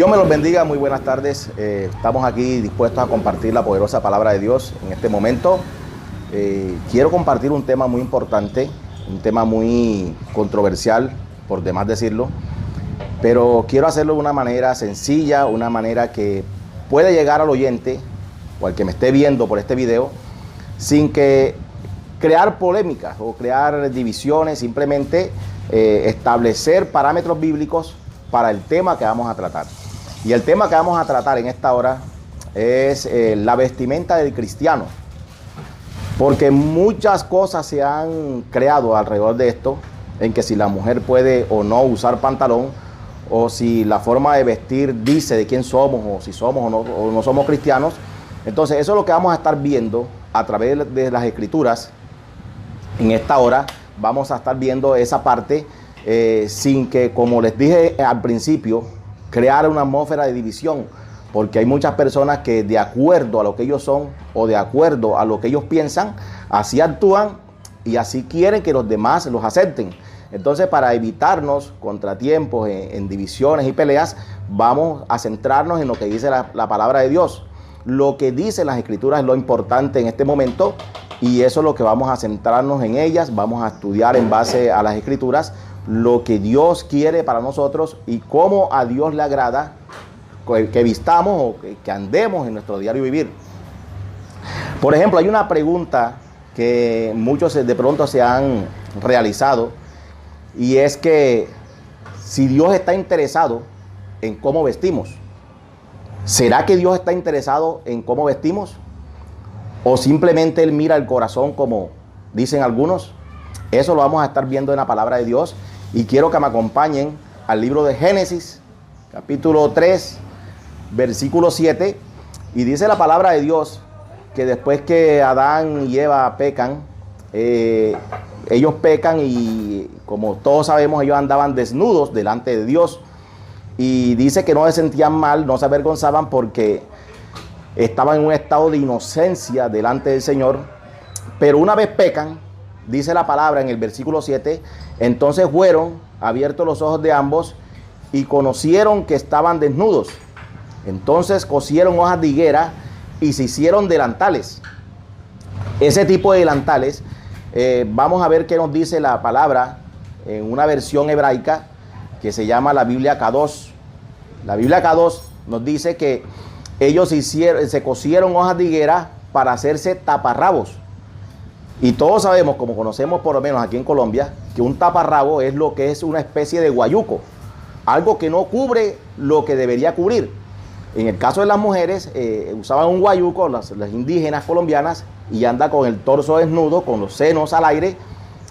Dios me los bendiga, muy buenas tardes. Estamos aquí dispuestos a compartir la poderosa palabra de Dios en este momento. Quiero compartir un tema muy importante, un tema muy controversial, por demás decirlo, pero quiero hacerlo de una manera sencilla, una manera que pueda llegar al oyente o al que me esté viendo por este video, sin que crear polémicas o crear divisiones, simplemente establecer parámetros bíblicos para el tema que vamos a tratar. Y el tema que vamos a tratar en esta hora es la vestimenta del cristiano. Porque muchas cosas se han creado alrededor de esto, en que si la mujer puede o no usar pantalón, o si la forma de vestir dice de quién somos, o si somos o no somos cristianos. Entonces eso es lo que vamos a estar viendo a través de las escrituras. En esta hora vamos a estar viendo esa parte sin que, como les dije al principio, crear una atmósfera de división, porque hay muchas personas que de acuerdo a lo que ellos son o de acuerdo a lo que ellos piensan, así actúan y así quieren que los demás los acepten. Entonces, para evitarnos contratiempos en divisiones y peleas, vamos a centrarnos en lo que dice la palabra de Dios. Lo que dicen las escrituras es lo importante en este momento, y eso es lo que vamos a centrarnos en ellas. Vamos a estudiar en base a las escrituras lo que Dios quiere para nosotros y cómo a Dios le agrada que vistamos o que andemos en nuestro diario vivir. Por ejemplo, hay una pregunta que muchos de pronto se han realizado, y es que si Dios está interesado en cómo vestimos, ¿será que Dios está interesado en cómo vestimos? ¿O simplemente Él mira el corazón, como dicen algunos? Eso lo vamos a estar viendo en la palabra de Dios, y quiero que me acompañen al libro de Génesis, capítulo 3, versículo 7, y dice la palabra de Dios que después que Adán y Eva pecan, ellos pecan y, como todos sabemos, ellos andaban desnudos delante de Dios, y dice que no se sentían mal, no se avergonzaban, porque estaban en un estado de inocencia delante del Señor. Pero una vez pecan, dice la palabra en el versículo 7, entonces fueron abiertos los ojos de ambos y conocieron que estaban desnudos. Entonces cosieron hojas de higuera y se hicieron delantales. Ese tipo de delantales, vamos a ver qué nos dice la palabra en una versión hebraica que se llama la Biblia Kadosh. La Biblia Kadosh nos dice que ellos se cosieron hojas de higuera para hacerse taparrabos. Y todos sabemos, como conocemos por lo menos aquí en Colombia, que un taparrabo es lo que es una especie de guayuco, algo que no cubre lo que debería cubrir. En el caso de las mujeres, usaban un guayuco, las indígenas colombianas, y anda con el torso desnudo, con los senos al aire,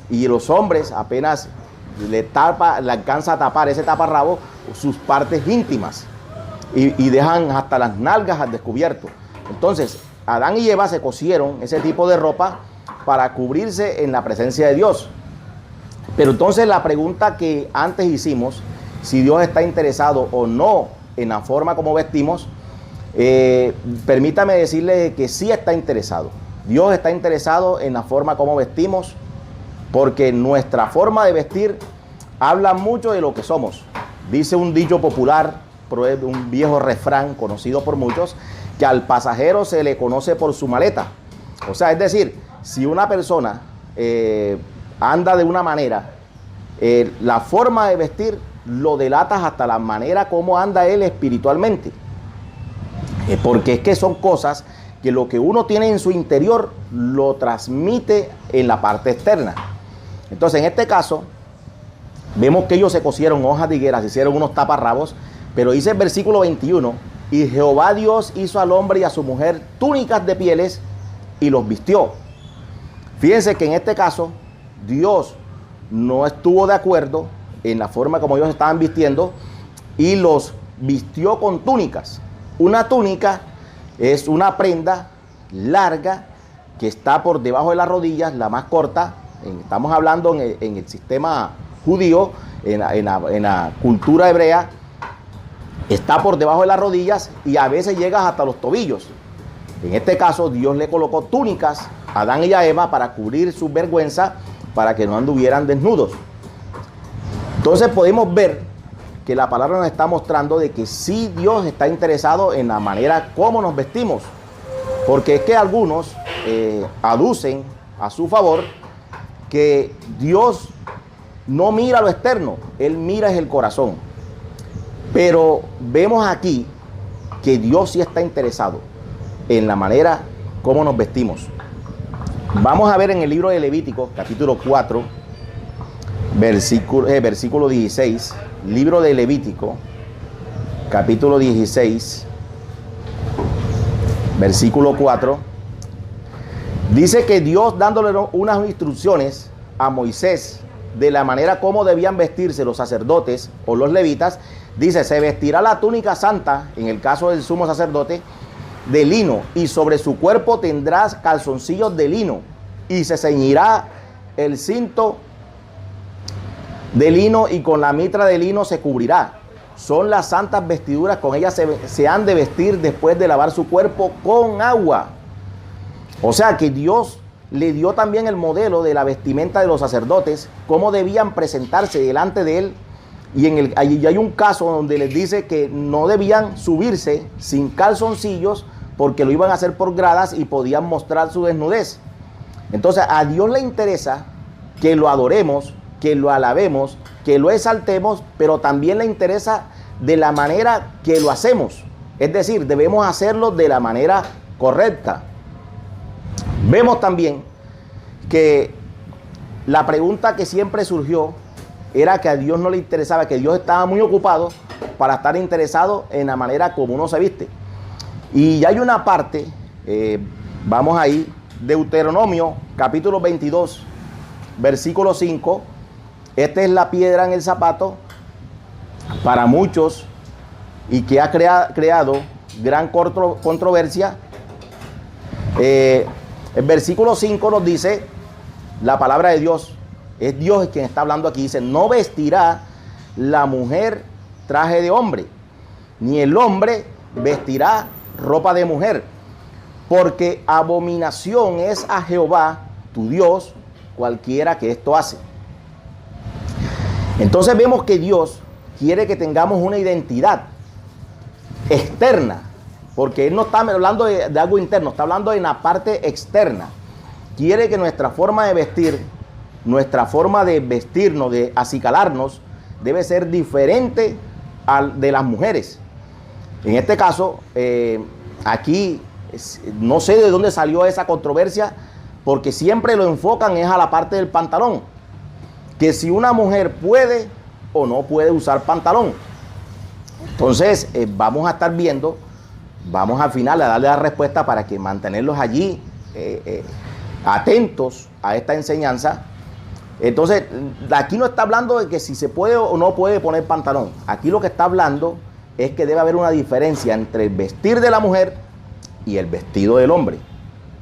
y los hombres apenas le alcanza a tapar ese taparrabo sus partes íntimas, y dejan hasta las nalgas al descubierto. Entonces, Adán y Eva se cosieron ese tipo de ropa para cubrirse en la presencia de Dios. Pero entonces la pregunta que antes hicimos, si Dios está interesado o no en la forma como vestimos, permítame decirle que sí está interesado. Dios está interesado en la forma como vestimos, porque nuestra forma de vestir habla mucho de lo que somos. Dice un dicho popular, un viejo refrán conocido por muchos, que al pasajero se le conoce por su maleta. O sea, es decir, si una persona anda de una manera, la forma de vestir lo delata hasta la manera como anda él espiritualmente. Porque es que son cosas que lo que uno tiene en su interior lo transmite en la parte externa. Entonces, en este caso, vemos que ellos se cosieron hojas de higuera, se hicieron unos taparrabos, pero dice el versículo 21, y Jehová Dios hizo al hombre y a su mujer túnicas de pieles y los vistió. Fíjense que en este caso Dios no estuvo de acuerdo en la forma como ellos estaban vistiendo y los vistió con túnicas. Una túnica es una prenda larga que está por debajo de las rodillas, la más corta. Estamos hablando en el sistema judío, en la cultura hebrea, está por debajo de las rodillas y a veces llega hasta los tobillos. En este caso, Dios le colocó túnicas a Adán y a Eva para cubrir su vergüenza, para que no anduvieran desnudos. Entonces podemos ver que que la palabra nos está mostrando de que sí Dios está interesado en la manera como nos vestimos. Porque es que algunos aducen a su favor que Dios no mira lo externo, Él mira el corazón. Pero vemos aquí que Dios sí está interesado en la manera como nos vestimos. Vamos a ver en el libro de Levítico, capítulo 4, versículo 16. Libro de Levítico, capítulo 16, versículo 4. Dice que Dios, dándole unas instrucciones a Moisés de la manera como debían vestirse los sacerdotes o los levitas, dice: se vestirá la túnica santa, en el caso del sumo sacerdote, de lino, y sobre su cuerpo tendrás calzoncillos de lino, y se ceñirá el cinto de lino, y con la mitra de lino se cubrirá. Son las santas vestiduras, con ellas se han de vestir después de lavar su cuerpo con agua. O sea que Dios le dio también el modelo de la vestimenta de los sacerdotes, cómo debían presentarse delante de él. Y allí hay un caso donde les dice que no debían subirse sin calzoncillos, porque lo iban a hacer por gradas y podían mostrar su desnudez. Entonces a Dios le interesa que lo adoremos, que lo alabemos, que lo exaltemos, pero también le interesa de la manera que lo hacemos. Es decir, debemos hacerlo de la manera correcta. Vemos también que la pregunta que siempre surgió era que a Dios no le interesaba, que Dios estaba muy ocupado para estar interesado en la manera como uno se viste. Y hay una parte, vamos ahí, Deuteronomio, capítulo 22, versículo 5. Esta es la piedra en el zapato para muchos y que ha creado gran controversia. El versículo 5 nos dice la palabra de Dios. Es Dios quien está hablando aquí. Dice: no vestirá la mujer traje de hombre, ni el hombre vestirá ropa de mujer, porque abominación es a Jehová tu Dios cualquiera que esto hace. Entonces vemos que Dios quiere que tengamos una identidad externa, porque Él no está hablando de algo interno, está hablando en la parte externa. Quiere que nuestra forma de vestir, nuestra forma de vestirnos, de acicalarnos, debe ser diferente de las mujeres. En este caso, aquí no sé de dónde salió esa controversia, porque siempre lo enfocan es a la parte del pantalón, que si una mujer puede o no puede usar pantalón. Entonces vamos a estar viendo, vamos al final a darle la respuesta para que mantenerlos allí atentos a esta enseñanza. Entonces aquí no está hablando de que si se puede o no puede poner pantalón. Aquí lo que está hablando es que debe haber una diferencia entre el vestir de la mujer y el vestido del hombre.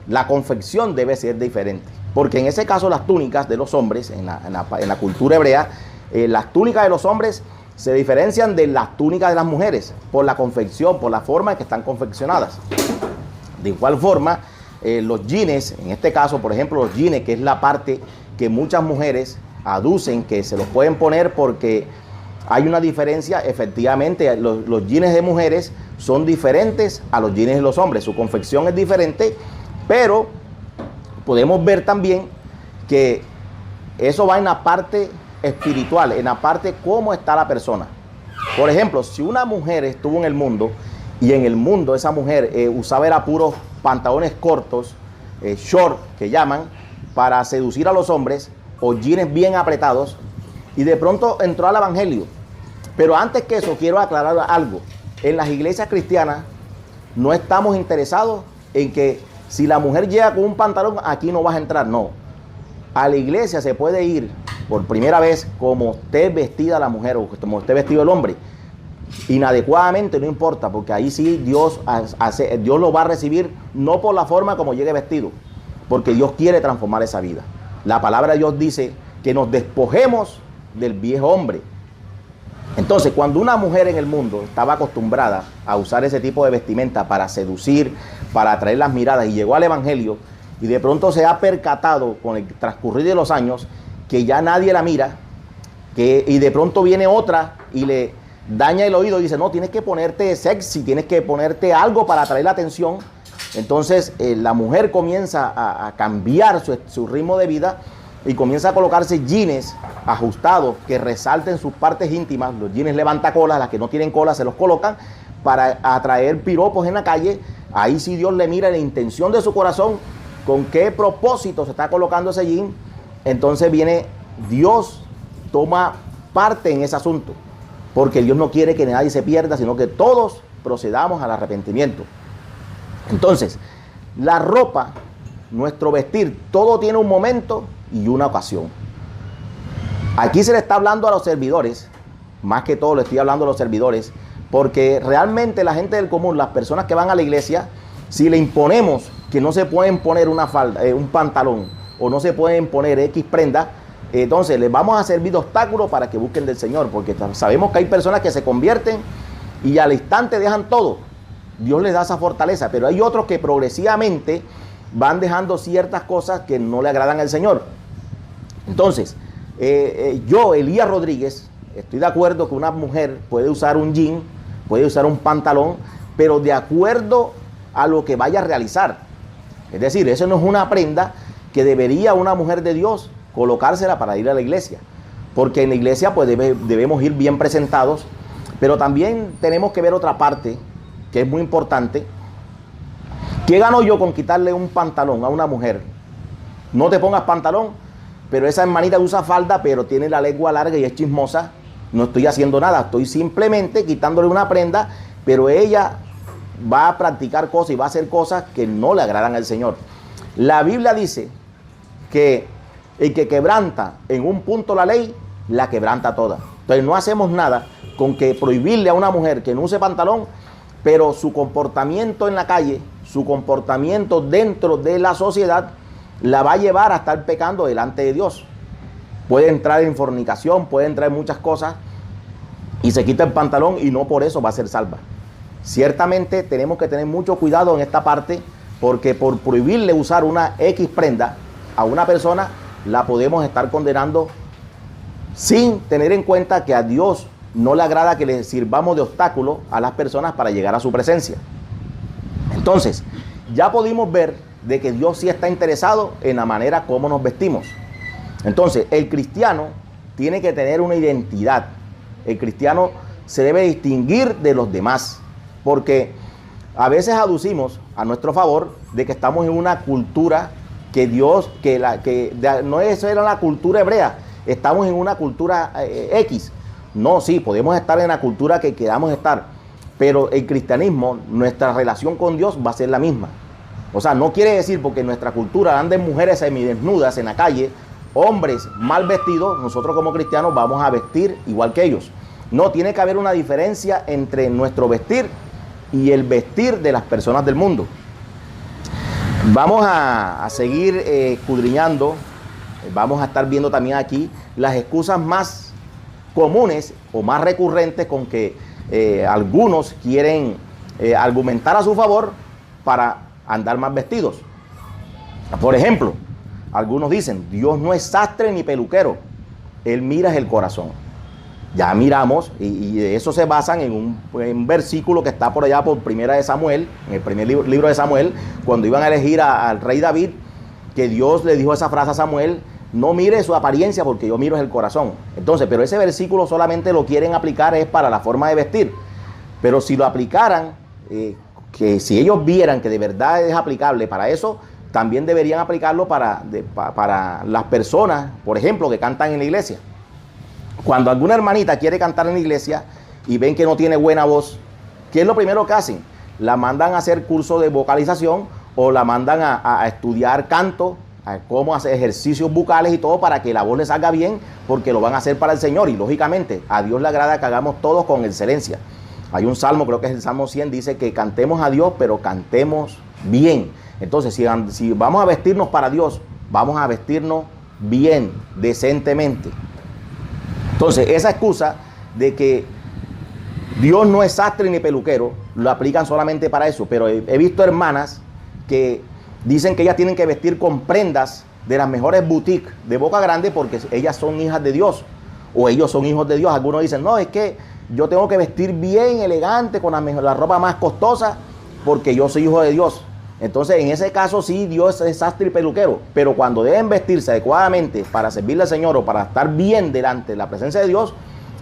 La confección debe ser diferente, porque en ese caso las túnicas de los hombres, en la cultura hebrea, las túnicas de los hombres se diferencian de las túnicas de las mujeres por la confección, por la forma en que están confeccionadas. De igual forma, los jeans, en este caso, por ejemplo, los jeans, que es la parte que muchas mujeres aducen que se los pueden poner porque hay una diferencia. Efectivamente, los jeans de mujeres son diferentes a los jeans de los hombres. Su confección es diferente, pero podemos ver también que eso va en la parte espiritual, en la parte cómo está la persona. Por ejemplo, si una mujer estuvo en el mundo y en el mundo esa mujer usaba era puros pantalones cortos, short que llaman, para seducir a los hombres, o jeans bien apretados, y de pronto entró al evangelio. Pero antes que eso quiero aclarar algo. En las iglesias cristianas no estamos interesados en que si la mujer llega con un pantalón, aquí no vas a entrar. No. A la iglesia se puede ir por primera vez como esté vestida la mujer o como esté vestido el hombre. Inadecuadamente no importa, porque ahí sí Dios lo va a recibir, no por la forma como llegue vestido, porque Dios quiere transformar esa vida. La palabra de Dios dice que nos despojemos del viejo hombre. Entonces, cuando una mujer en el mundo estaba acostumbrada a usar ese tipo de vestimenta para seducir, para atraer las miradas, y llegó al evangelio y de pronto se ha percatado con el transcurrir de los años que ya nadie la mira, y de pronto viene otra y le daña el oído y dice, no, tienes que ponerte sexy, tienes que ponerte algo para atraer la atención. Entonces la mujer comienza a cambiar su ritmo de vida y comienza a colocarse jeans ajustados que resalten sus partes íntimas. Los jeans levantacolas, las que no tienen cola se los colocan para atraer piropos en la calle. Ahí sí Dios le mira la intención de su corazón, con qué propósito se está colocando ese jean. Entonces viene Dios, toma parte en ese asunto, porque Dios no quiere que nadie se pierda, sino que todos procedamos al arrepentimiento. Entonces, la ropa, nuestro vestir, todo tiene un momento y una ocasión. Aquí se le está hablando a los servidores, más que todo le estoy hablando a los servidores, porque realmente la gente del común, las personas que van a la iglesia, si le imponemos que no se pueden poner una falda, un pantalón, o no se pueden poner X prenda, entonces les vamos a servir de obstáculo para que busquen del Señor, porque sabemos que hay personas que se convierten y al instante dejan todo. Dios les da esa fortaleza, pero hay otros que progresivamente van dejando ciertas cosas que no le agradan al Señor. Entonces, yo, Elías Rodríguez, estoy de acuerdo que una mujer puede usar un jean, puede usar un pantalón, pero de acuerdo a lo que vaya a realizar. Es decir, eso no es una prenda que debería una mujer de Dios colocársela para ir a la iglesia, porque en la iglesia pues debemos ir bien presentados, pero también tenemos que ver otra parte que es muy importante. ¿Qué gano yo con quitarle un pantalón a una mujer? No te pongas pantalón, pero esa hermanita usa falda, pero tiene la lengua larga y es chismosa. No estoy haciendo nada, estoy simplemente quitándole una prenda, pero ella va a practicar cosas y va a hacer cosas que no le agradan al Señor. La Biblia dice que el que quebranta en un punto la ley, la quebranta toda. Entonces no hacemos nada con que prohibirle a una mujer que no use pantalón, pero su comportamiento en la calle, su comportamiento dentro de la sociedad, la va a llevar a estar pecando delante de Dios. Puede entrar en fornicación, puede entrar en muchas cosas, y se quita el pantalón y no por eso va a ser salva. Ciertamente tenemos que tener mucho cuidado en esta parte, porque por prohibirle usar una X prenda a una persona, la podemos estar condenando sin tener en cuenta que a Dios no le agrada que le sirvamos de obstáculo a las personas para llegar a su presencia. Entonces, ya pudimos ver de que Dios sí está interesado en la manera como nos vestimos. Entonces, el cristiano tiene que tener una identidad. El cristiano se debe distinguir de los demás, porque a veces aducimos a nuestro favor de que estamos en una cultura que Dios, no era la cultura hebrea, estamos en una cultura X. No, sí, podemos estar en la cultura que queramos estar, pero el cristianismo, nuestra relación con Dios va a ser la misma. O sea, no quiere decir porque en nuestra cultura anden mujeres semidesnudas en la calle, hombres mal vestidos, nosotros como cristianos vamos a vestir igual que ellos. No, tiene que haber una diferencia entre nuestro vestir y el vestir de las personas del mundo. Vamos a seguir escudriñando, vamos a estar viendo también aquí las excusas más comunes o más recurrentes con que algunos quieren argumentar a su favor para andar más vestidos. Por ejemplo, algunos dicen, Dios no es sastre ni peluquero, Él mira el corazón. Ya miramos, y de eso se basan en un versículo que está por allá por Primera de Samuel, en el primer libro de Samuel, cuando iban a elegir al rey David, que Dios le dijo esa frase a Samuel: no mire su apariencia porque yo miro el corazón. Entonces, pero ese versículo solamente lo quieren aplicar es para la forma de vestir. Pero si lo aplicaran, que si ellos vieran que de verdad es aplicable para eso, también deberían aplicarlo para las personas, por ejemplo, que cantan en la iglesia. Cuando alguna hermanita quiere cantar en la iglesia y ven que no tiene buena voz, ¿qué es lo primero que hacen? La mandan a hacer curso de vocalización o la mandan a estudiar canto, a cómo hacer ejercicios bucales y todo para que la voz le salga bien, porque lo van a hacer para el Señor y lógicamente a Dios le agrada que hagamos todo con excelencia. Hay un salmo, creo que es el Salmo 100, dice que cantemos a Dios, pero cantemos bien. Entonces, si vamos a vestirnos para Dios, vamos a vestirnos bien, decentemente. Entonces, esa excusa de que Dios no es sastre ni peluquero, lo aplican solamente para eso. Pero he visto hermanas que dicen que ellas tienen que vestir con prendas de las mejores boutiques de Boca Grande porque ellas son hijas de Dios. o ellos son hijos de Dios. Algunos dicen, no, es que yo tengo que vestir bien, elegante, con la ropa más costosa, porque yo soy hijo de Dios. Entonces, en ese caso sí, Dios es sastre y peluquero, pero cuando deben vestirse adecuadamente para servirle al Señor o para estar bien delante de la presencia de Dios,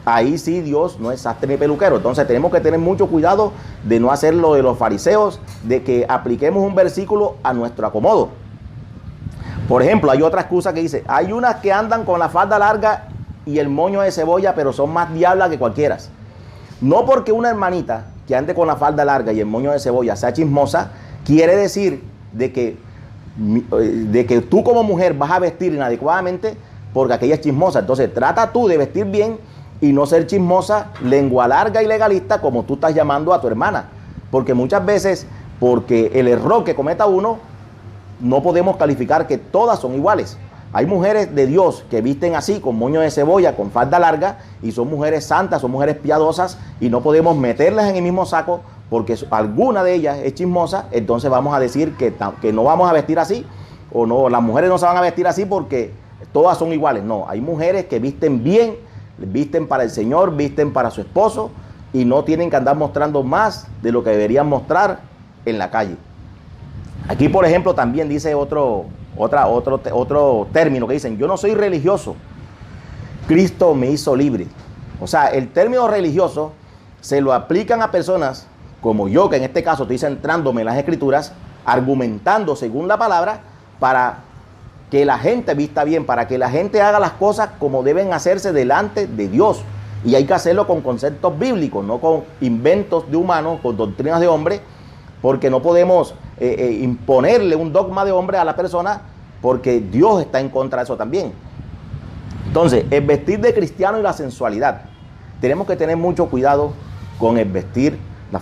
ahí sí Dios no es sastre ni peluquero. Entonces tenemos que tener mucho cuidado de no hacer lo de los fariseos, de que apliquemos un versículo a nuestro acomodo. Por ejemplo, hay otra excusa que dice, hay unas que andan con la falda larga y el moño de cebolla, pero son más diablas que cualquiera. No porque una hermanita que ande con la falda larga y el moño de cebolla sea chismosa, quiere decir de que tú como mujer vas a vestir inadecuadamente porque aquella es chismosa. Entonces trata tú de vestir bien y no ser chismosa, lengua larga y legalista como tú estás llamando a tu hermana. Porque muchas veces, porque el error que cometa uno, no podemos calificar que todas son iguales. Hay mujeres de Dios que visten así, con moño de cebolla, con falda larga, y son mujeres santas, son mujeres piadosas, y no podemos meterlas en el mismo saco porque alguna de ellas es chismosa. Entonces vamos a decir que no vamos a vestir así, o no, las mujeres no se van a vestir así porque todas son iguales. No, hay mujeres que visten bien, visten para el Señor, visten para su esposo, y no tienen que andar mostrando más de lo que deberían mostrar en la calle. Aquí, por ejemplo, también dice otro término que dicen, yo no soy religioso, Cristo me hizo libre. O sea, el término religioso se lo aplican a personas como yo, que en este caso estoy centrándome en las Escrituras, argumentando según la palabra para que la gente vista bien, para que la gente haga las cosas como deben hacerse delante de Dios. Y hay que hacerlo con conceptos bíblicos, no con inventos de humanos, con doctrinas de hombres, porque no podemos imponerle un dogma de hombre a la persona, porque Dios está en contra de eso también. Entonces, el vestir de cristiano y la sensualidad. Tenemos que tener mucho cuidado con el vestir, la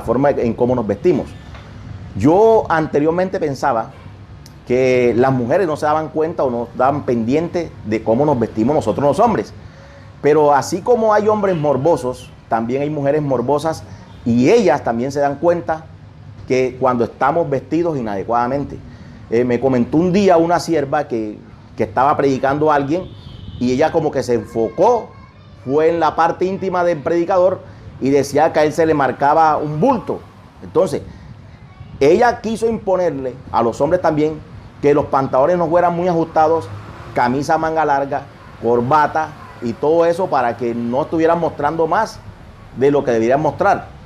forma en cómo nos vestimos. Yo anteriormente pensaba que las mujeres no se daban cuenta o no daban pendiente de cómo nos vestimos nosotros los hombres. Pero así como hay hombres morbosos, también hay mujeres morbosas, y ellas también se dan cuenta que cuando estamos vestidos inadecuadamente. Me comentó un día una sierva que estaba predicando a alguien, y ella como que se enfocó, fue en la parte íntima del predicador, y decía que a él se le marcaba un bulto. Entonces, ella quiso imponerle a los hombres también que los pantalones no fueran muy ajustados, camisa manga larga, corbata y todo eso, para que no estuvieran mostrando más de lo que deberían mostrar.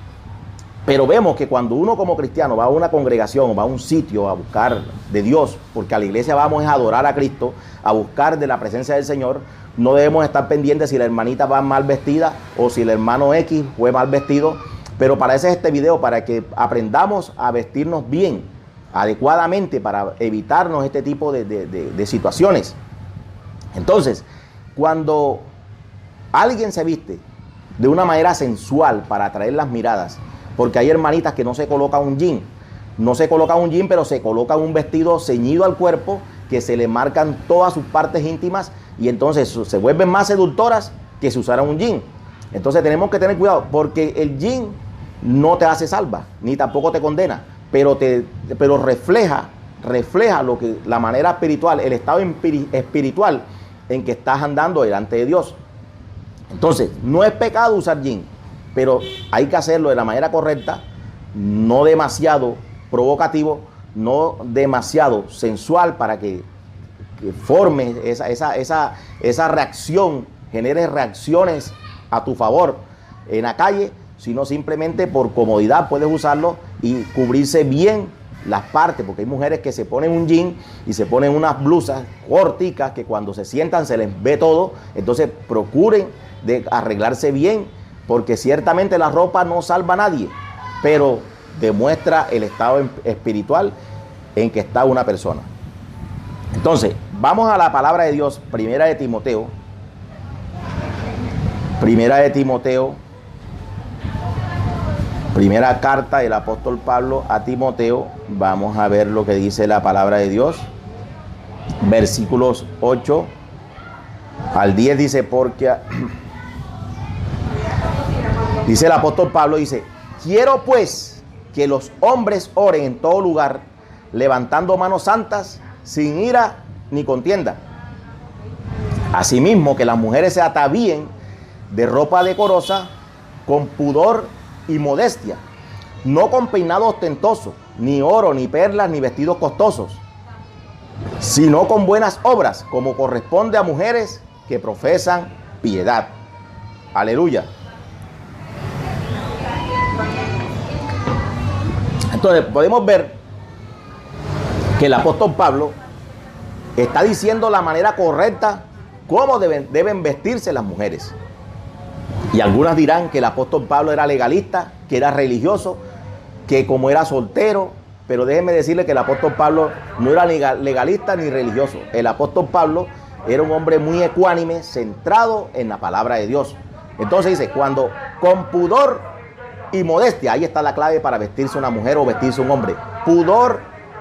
Pero vemos que cuando uno como cristiano va a una congregación, va a un sitio a buscar de Dios, porque a la iglesia vamos a adorar a Cristo, a buscar de la presencia del Señor, no debemos estar pendientes si la hermanita va mal vestida o si el hermano X fue mal vestido. Pero para eso es este video, para que aprendamos a vestirnos bien, adecuadamente, para evitarnos este tipo de situaciones. Entonces, cuando alguien se viste de una manera sensual para atraer las miradas, porque hay hermanitas que no se colocan un jean, pero se colocan un vestido ceñido al cuerpo, que se le marcan todas sus partes íntimas, y entonces se vuelven más seductoras que si usaran un jean. Entonces tenemos que tener cuidado, porque el jean no te hace salva, ni tampoco te condena, pero refleja lo que la manera espiritual, el estado espiritual en que estás andando delante de Dios. Entonces, no es pecado usar jean, pero hay que hacerlo de la manera correcta, no demasiado provocativo, no demasiado sensual, para que forme esa reacción, genere reacciones a tu favor en la calle, sino simplemente por comodidad puedes usarlo y cubrirse bien las partes, porque hay mujeres que se ponen un jean y se ponen unas blusas corticas que cuando se sientan se les ve todo. Entonces procuren de arreglarse bien, porque ciertamente la ropa no salva a nadie, pero demuestra el estado espiritual en que está una persona. Entonces, vamos a la palabra de Dios, Primera de Timoteo, primera carta del apóstol Pablo a Timoteo. Vamos a ver lo que dice la palabra de Dios. Versículos 8 al 10 dice, porque dice el apóstol Pablo, dice, quiero pues que los hombres oren en todo lugar, levantando manos santas, sin ira ni contienda, Asimismo, que las mujeres se atavíen de ropa decorosa, con pudor y modestia, no con peinado ostentoso, ni oro, ni perlas, ni vestidos costosos, sino con buenas obras, como corresponde a mujeres que profesan piedad. Aleluya. Entonces podemos ver que el apóstol Pablo está diciendo la manera correcta cómo deben vestirse las mujeres. Y algunas dirán que el apóstol Pablo era legalista, que era religioso, que como era soltero, pero déjenme decirle que el apóstol Pablo no era legalista ni religioso. El apóstol Pablo era un hombre muy ecuánime, centrado en la palabra de Dios. Entonces dice, cuando con pudor y modestia, ahí está la clave para vestirse una mujer o vestirse un hombre. Pudor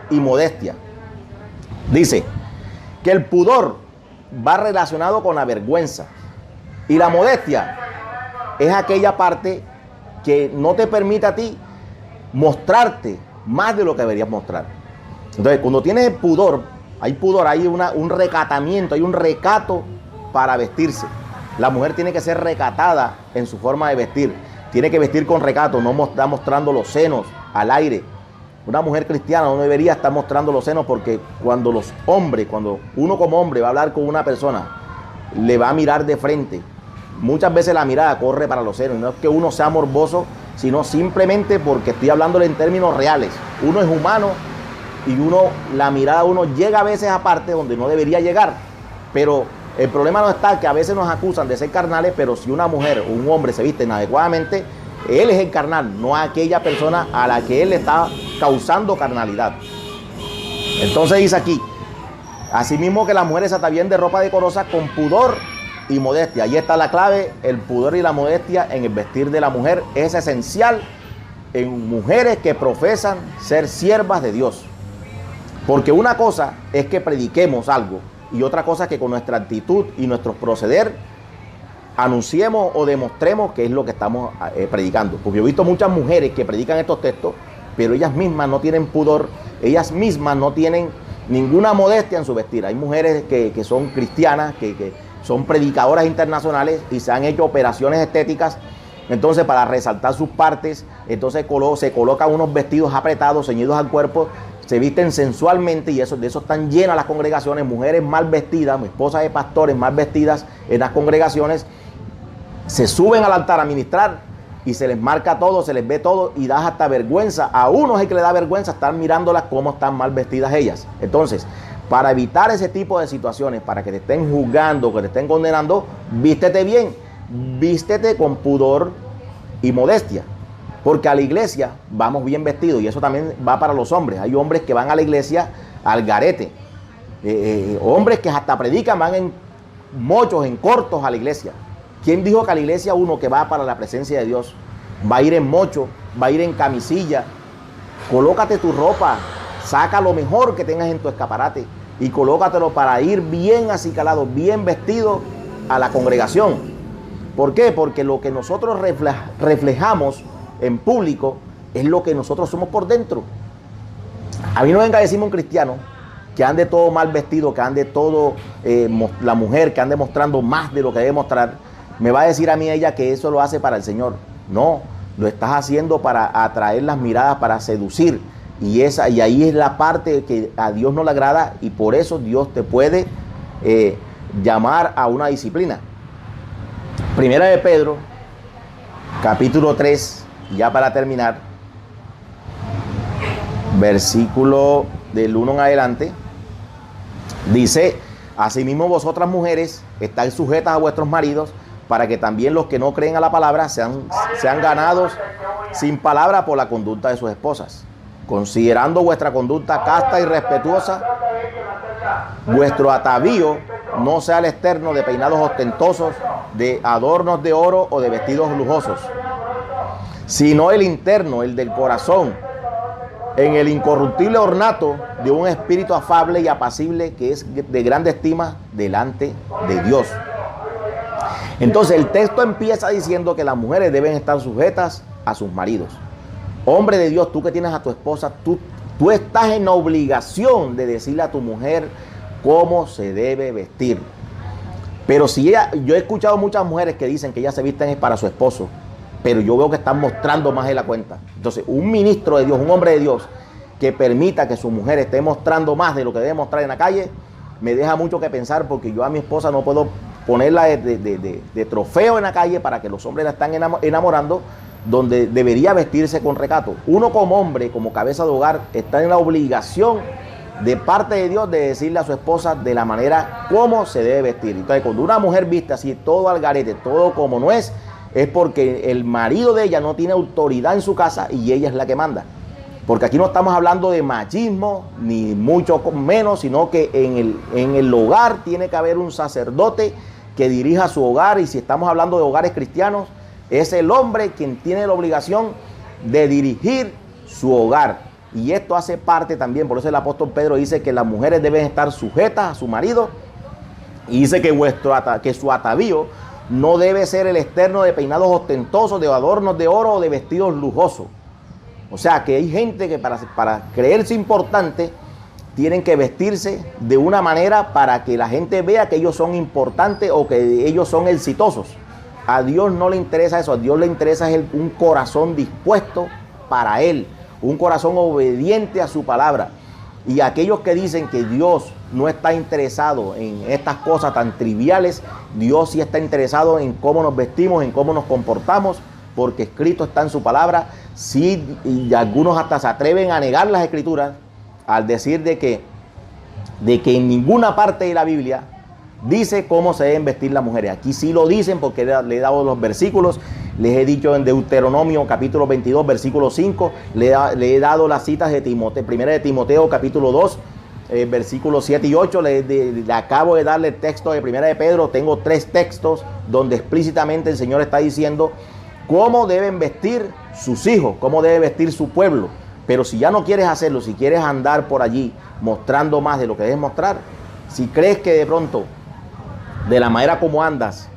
y modestia. Dice que el pudor va relacionado con la vergüenza. Y la modestia es aquella parte que no te permite a ti mostrarte más de lo que deberías mostrar. Entonces, cuando tienes el pudor, hay un recatamiento, hay un recato para vestirse. La mujer tiene que ser recatada en su forma de vestir. Tiene que vestir con recato, no está mostrando los senos al aire. Una mujer cristiana no debería estar mostrando los senos, porque cuando uno como hombre va a hablar con una persona, le va a mirar de frente. Muchas veces la mirada corre para los senos. No es que uno sea morboso, sino simplemente porque estoy hablándole en términos reales. Uno es humano y la mirada de uno llega a veces a partes donde no debería llegar. Pero el problema no está que a veces nos acusan de ser carnales, pero si una mujer o un hombre se visten adecuadamente, él es el carnal, no aquella persona a la que él le está causando carnalidad. Entonces dice aquí, asimismo que las mujeres se atavíen de ropa decorosa, con pudor y modestia. Ahí está la clave. El pudor y la modestia en el vestir de la mujer es esencial en mujeres que profesan ser siervas de Dios. Porque una cosa es que prediquemos algo y otra cosa es que con nuestra actitud y nuestro proceder anunciemos o demostremos que es lo que estamos predicando. Porque yo he visto muchas mujeres que predican estos textos, pero ellas mismas no tienen pudor, ellas mismas no tienen ninguna modestia en su vestir. Hay mujeres que son cristianas, que son predicadoras internacionales y se han hecho operaciones estéticas, entonces para resaltar sus partes, entonces se colocan unos vestidos apretados, ceñidos al cuerpo, se visten sensualmente, y de eso están llenas las congregaciones, mujeres mal vestidas, esposas de pastores mal vestidas en las congregaciones, se suben al altar a ministrar y se les marca todo, se les ve todo y da hasta vergüenza. A uno es el que le da vergüenza estar mirándolas cómo están mal vestidas ellas. Entonces, para evitar ese tipo de situaciones, para que te estén juzgando, que te estén condenando, vístete bien, vístete con pudor y modestia. Porque a la iglesia vamos bien vestidos, y eso también va para los hombres. Hay hombres que van a la iglesia al garete. Hombres que hasta predican, van en mochos, en cortos a la iglesia. ¿Quién dijo que a la iglesia uno que va para la presencia de Dios va a ir en mocho, va a ir en camisilla? Colócate tu ropa, saca lo mejor que tengas en tu escaparate y colócatelo para ir bien acicalado, bien vestido a la congregación. ¿Por qué? Porque lo que nosotros reflejamos en público es lo que nosotros somos por dentro. A mí no venga a decirme un cristiano que ande todo mal vestido, que ande todo, la mujer que ande mostrando más de lo que debe mostrar, me va a decir a mí ella que eso lo hace para el Señor. No, lo estás haciendo para atraer las miradas, para seducir. Y ahí es la parte que a Dios no le agrada, y por eso Dios te puede llamar a una disciplina. Primera de Pedro, capítulo 3, ya para terminar, versículo del 1 en adelante, dice: asimismo vosotras mujeres estáis sujetas a vuestros maridos, para que también los que no creen a la palabra sean ganados sin palabra por la conducta de sus esposas, considerando vuestra conducta casta y respetuosa. Vuestro atavío no sea el externo de peinados ostentosos, de adornos de oro o de vestidos lujosos, sino el interno, el del corazón, en el incorruptible ornato de un espíritu afable y apacible, que es de grande estima delante de Dios. Entonces el texto empieza diciendo que las mujeres deben estar sujetas a sus maridos. Hombre de Dios, tú que tienes a tu esposa, tú estás en la obligación de decirle a tu mujer cómo se debe vestir. Pero si ella, yo he escuchado muchas mujeres que dicen que ellas se visten es para su esposo, pero yo veo que están mostrando más de la cuenta. Entonces, un ministro de Dios, un hombre de Dios, que permita que su mujer esté mostrando más de lo que debe mostrar en la calle, me deja mucho que pensar, porque yo a mi esposa no puedo ponerla de trofeo en la calle para que los hombres la están enamorando, donde debería vestirse con recato. Uno como hombre, como cabeza de hogar, está en la obligación de parte de Dios de decirle a su esposa de la manera cómo se debe vestir. Entonces, cuando una mujer viste así, todo al garete, todo como no es porque el marido de ella no tiene autoridad en su casa y ella es la que manda. Porque aquí no estamos hablando de machismo, ni mucho menos, sino que en el hogar tiene que haber un sacerdote que dirija su hogar. Y si estamos hablando de hogares cristianos, es el hombre quien tiene la obligación de dirigir su hogar. Y esto hace parte también, por eso el apóstol Pedro dice que las mujeres deben estar sujetas a su marido. Y dice que su atavío no debe ser el externo de peinados ostentosos, de adornos de oro o de vestidos lujosos. O sea que hay gente que para creerse importante tienen que vestirse de una manera para que la gente vea que ellos son importantes o que ellos son exitosos. A Dios no le interesa eso, a Dios le interesa un corazón dispuesto para Él, un corazón obediente a su palabra. Y aquellos que dicen que Dios no está interesado en estas cosas tan triviales, Dios sí está interesado en cómo nos vestimos, en cómo nos comportamos, porque escrito está en su palabra. Sí, y algunos hasta se atreven a negar las escrituras al decir de que en ninguna parte de la Biblia dice cómo se deben vestir las mujeres. Aquí sí lo dicen, porque le he dado los versículos. Les he dicho en Deuteronomio capítulo 22 versículo 5, le he dado las citas de Timoteo, primera de Timoteo capítulo 2 versículos 7 y 8, le acabo de darle el texto de primera de Pedro. Tengo 3 textos donde explícitamente el Señor está diciendo cómo deben vestir sus hijos, cómo debe vestir su pueblo. Pero si ya no quieres hacerlo, si quieres andar por allí mostrando más de lo que debes mostrar, si crees que de pronto, de la manera como andas,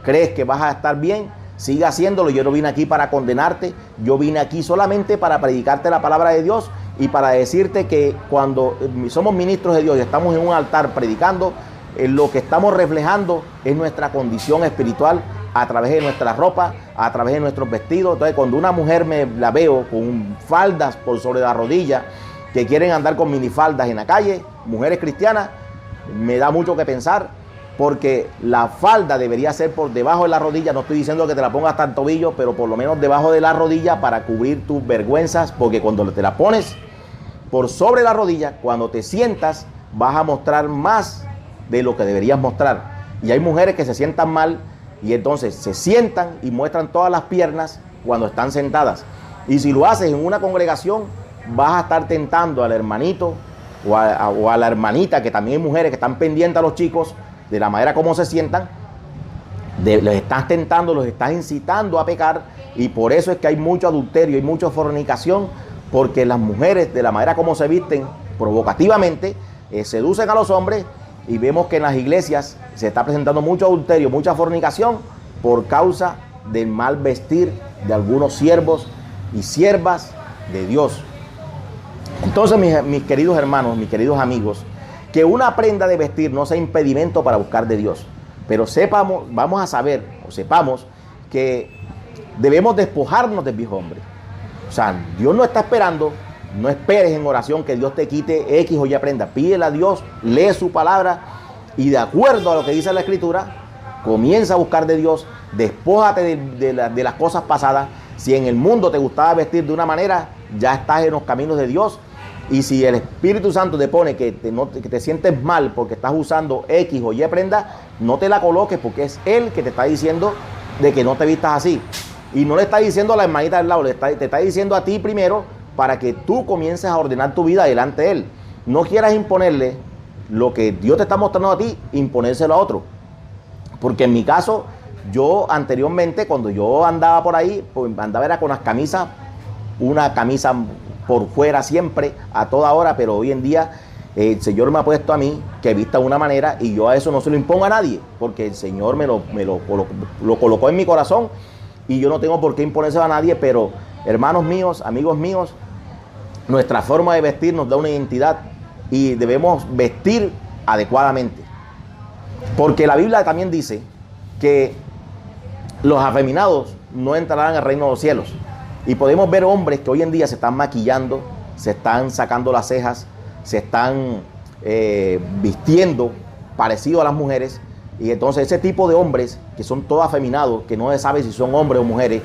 crees que vas a estar bien, sigue haciéndolo. Yo no vine aquí para condenarte, yo vine aquí solamente para predicarte la palabra de Dios y para decirte que cuando somos ministros de Dios y estamos en un altar predicando, lo que estamos reflejando es nuestra condición espiritual a través de nuestra ropa, a través de nuestros vestidos. Entonces, cuando una mujer la veo con faldas por sobre la rodilla, que quieren andar con minifaldas en la calle, mujeres cristianas, me da mucho que pensar, porque la falda debería ser por debajo de la rodilla. No estoy diciendo que te la pongas hasta el tobillo, pero por lo menos debajo de la rodilla para cubrir tus vergüenzas, porque cuando te la pones por sobre la rodilla, cuando te sientas, vas a mostrar más de lo que deberías mostrar. Y hay mujeres que se sientan mal y entonces se sientan y muestran todas las piernas cuando están sentadas. Y si lo haces en una congregación, vas a estar tentando al hermanito o a la hermanita, que también hay mujeres que están pendientes a los chicos, de la manera como se sientan, los estás tentando, los estás incitando a pecar. Y por eso es que hay mucho adulterio, hay mucha fornicación, porque las mujeres, de la manera como se visten provocativamente, seducen a los hombres. Y vemos que en las iglesias se está presentando mucho adulterio, mucha fornicación, por causa del mal vestir de algunos siervos y siervas de Dios. Entonces, mis queridos hermanos, mis queridos amigos, que una prenda de vestir no sea impedimento para buscar de Dios. Pero vamos a saber, o sepamos, que debemos despojarnos del viejo hombre. O sea, Dios no está esperando. No esperes en oración que Dios te quite X o Y prenda. Pídele a Dios, lee su palabra y de acuerdo a lo que dice la Escritura, comienza a buscar de Dios. Despójate de las cosas pasadas. Si en el mundo te gustaba vestir de una manera, ya estás en los caminos de Dios. Y si el Espíritu Santo te pone que te sientes mal porque estás usando X o Y prenda, no te la coloques, porque es Él que te está diciendo de que no te vistas así. Y no le está diciendo a la hermanita del lado, te está diciendo a ti primero, para que tú comiences a ordenar tu vida delante de Él. No quieras imponerle lo que Dios te está mostrando a ti, imponérselo a otro. Porque en mi caso, yo anteriormente, cuando yo andaba por ahí, pues andaba era con las camisas, una camisa por fuera siempre, a toda hora, pero hoy en día el Señor me ha puesto a mí que vista de una manera y yo a eso no se lo impongo a nadie, porque el Señor me lo colocó en mi corazón y yo no tengo por qué imponérselo a nadie. Pero hermanos míos, amigos míos, nuestra forma de vestir nos da una identidad y debemos vestir adecuadamente. Porque la Biblia también dice que los afeminados no entrarán al reino de los cielos. Y podemos ver hombres que hoy en día se están maquillando, se están sacando las cejas, se están vistiendo parecido a las mujeres. Y entonces ese tipo de hombres que son todos afeminados, que no se sabe si son hombres o mujeres,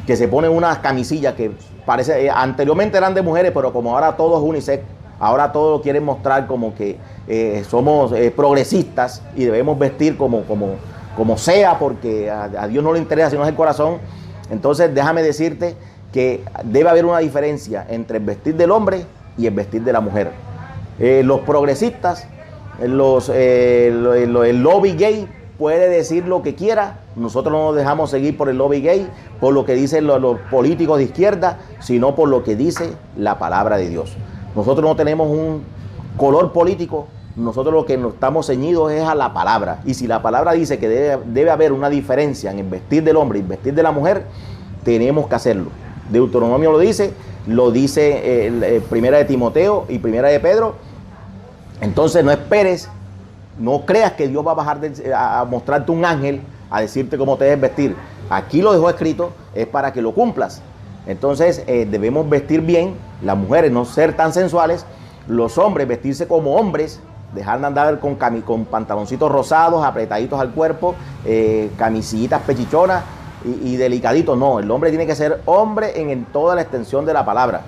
que se ponen unas camisillas que parece, anteriormente eran de mujeres, pero como ahora todo es unisex, ahora todo lo quieren mostrar como que somos progresistas y debemos vestir como sea, porque a Dios no le interesa sino es el corazón. Entonces déjame decirte que debe haber una diferencia entre el vestir del hombre y el vestir de la mujer. Los progresistas, el lobby gay puede decir lo que quiera. Nosotros no nos dejamos seguir por el lobby gay, por lo que dicen los políticos de izquierda, sino por lo que dice la palabra de Dios. Nosotros no tenemos un color político, nosotros lo que nos estamos ceñidos es a la palabra. Y si la palabra dice que debe haber una diferencia en el vestir del hombre y el vestir de la mujer, tenemos que hacerlo. Deuteronomio lo dice Primera de Timoteo y Primera de Pedro. Entonces no esperes, no creas que Dios va a bajar a mostrarte un ángel a decirte cómo te debes vestir. Aquí lo dejó escrito, es para que lo cumplas. Entonces debemos vestir bien, las mujeres no ser tan sensuales, los hombres vestirse como hombres, dejar de andar con pantaloncitos rosados, apretaditos al cuerpo, camisillitas pechichonas y delicaditos. No, el hombre tiene que ser hombre en toda la extensión de la palabra.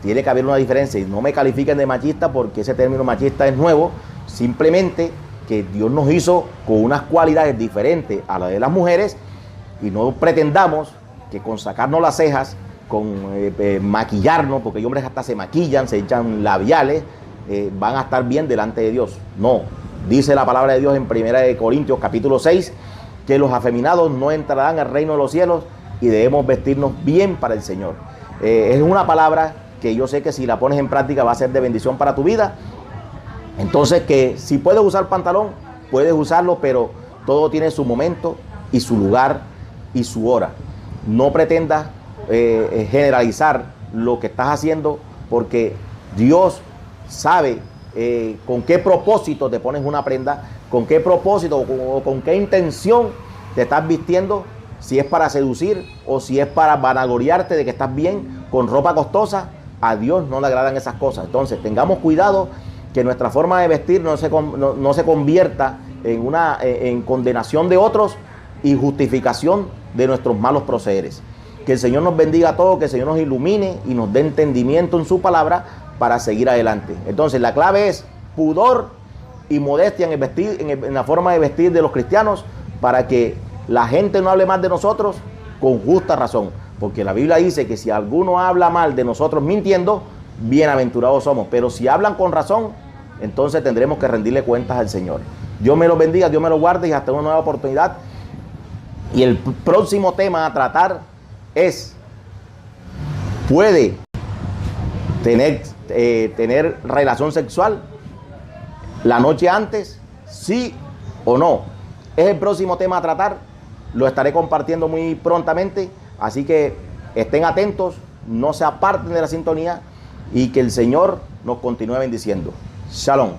Tiene que haber una diferencia y no me califiquen de machista porque ese término machista es nuevo. Simplemente que Dios nos hizo con unas cualidades diferentes a las de las mujeres y no pretendamos que con sacarnos las cejas, con maquillarnos, porque hay hombres que hasta se maquillan, se echan labiales, van a estar bien delante de Dios. No, dice la palabra de Dios en 1 Corintios capítulo 6 que los afeminados no entrarán al reino de los cielos y debemos vestirnos bien para el Señor. Es una palabra que yo sé que si la pones en práctica va a ser de bendición para tu vida. Entonces que si puedes usar pantalón, puedes usarlo, pero todo tiene su momento y su lugar y su hora. No pretendas generalizar lo que estás haciendo porque Dios sabe con qué propósito te pones una prenda, con qué propósito o con qué intención te estás vistiendo, si es para seducir o si es para vanagloriarte de que estás bien con ropa costosa. A Dios no le agradan esas cosas. Entonces tengamos cuidado que nuestra forma de vestir no se convierta en condenación de otros y justificación de nuestros malos procederes. Que el Señor nos bendiga a todos, que el Señor nos ilumine y nos dé entendimiento en su palabra para seguir adelante. Entonces la clave es pudor y modestia en la forma de vestir de los cristianos, para que la gente no hable mal de nosotros con justa razón. Porque la Biblia dice que si alguno habla mal de nosotros mintiendo, bienaventurados somos. Pero si hablan con razón, entonces tendremos que rendirle cuentas al Señor. Dios me los bendiga, Dios me los guarde y hasta una nueva oportunidad. Y el próximo tema a tratar es: ¿puede tener relación sexual la noche antes? ¿Sí o no? Es el próximo tema a tratar. Lo estaré compartiendo muy prontamente. Así que estén atentos, no se aparten de la sintonía y que el Señor nos continúe bendiciendo. Shalom.